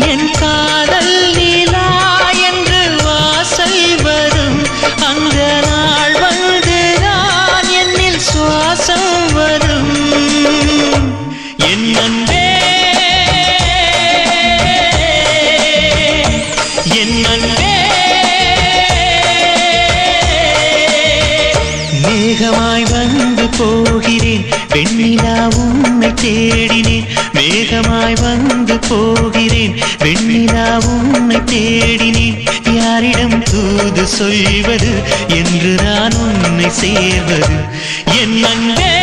என் காதல் நீலா என்று வாசல் வரும் அந்த நாள் வந்துதான் என்னில் சுவாசம் வரும் என் அன்பே என் அன்பே மேகமாய் வந்து போகிறேன் வெண்ணிலா உன்னை தேடினேன் மேகமாய் வந்து போகிறேன் வெண்ணிலா உன்னை தேடினேன் யாரிடம் தூது சொல்வது என்று நான் உன்னை சேர்வது என் அன்பே